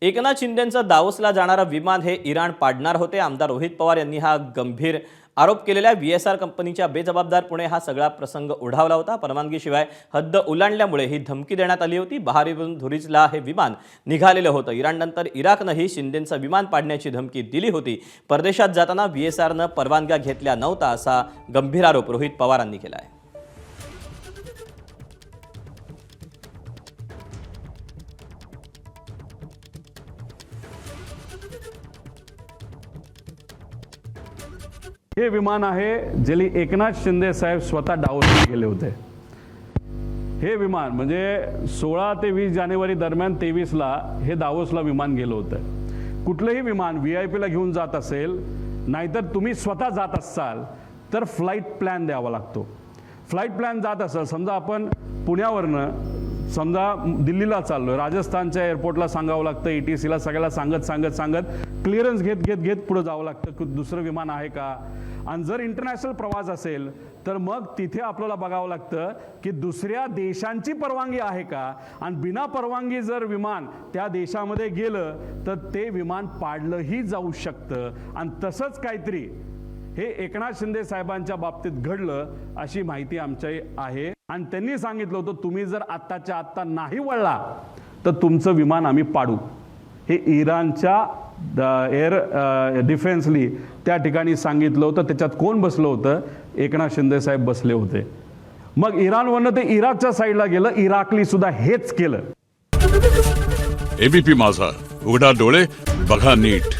एकनाथ शिंदेंचं दावोसला जाणारं विमान हे इराण पाडणार होते। आमदार रोहित पवार यांनी हा गंभीर आरोप केलेल्या VSR कंपनीच्या बेजबाबदारपणे हा सगळा प्रसंग ओढावला होता। परवानगीशिवाय हद्द ओलांडल्यामुळे ही धमकी देण्यात आली होती। बहारीवरून धुरीचला हे विमान निघालेलं होतं। इराणनंतर इराकनंही शिंदेंचं विमान पाडण्याची धमकी दिली होती। परदेशात जाताना VSRनं परवानग्या घेतल्या नव्हता असा गंभीर आरोप रोहित पवारांनी केला आहे। हे विमान आहे जे एकनाथ शिंदे साहेब स्वतः डावोसला गेले होते। हे विमान म्हणजे 16 ते 20 जानेवारी दरम्यान 23ला हे दावोसला विमान गेलं होतं। कुठलंही विमान VIP ला घेऊन जात असेल, नाहीतर तुम्ही स्वतः जात असाल तर फ्लाईट प्लॅन द्यावा लागतो। फ्लाईट प्लॅन जात असेल, समजा आपण पुण्यावरनं समजा दिल्लीला चाललो, राजस्थानच्या एअरपोर्टला सांगावं लागतं, ETC ला सगळ्याला सांगत क्लिअरन्स घेत पुढे जावं लागतं की दुसरं विमान आहे का। आणि जर इंटरनॅशनल प्रवास असेल तर मग तिथे आपल्याला बघावं लागतं की दुसऱ्या देशांची परवानगी आहे का। आणि बिना परवानगी जर विमान त्या देशामध्ये गेलं तर ते विमान पाडलंही जाऊ शकतं। आणि तसंच काहीतरी हे एकनाथ शिंदे साहेबांच्या बाबतीत घडलं अशी माहिती आमच्या आहे। आणि त्यांनी सांगितलं होतं तुम्ही जर आत्ताच्या आत्ता नाही वळला तर तुमचं विमान आम्ही पाडू। हे इराणच्या एअर डिफेन्सली त्या ठिकाणी सांगितलं होतं। त्याच्यात कोण बसलं होतं? एकनाथ शिंदे साहेब बसले होते। मग इराणवरनं ते इराकच्या साईडला गेलं, इराकली सुद्धा हेच केलं। ABP माझा, उघडा डोळे बघा नीट।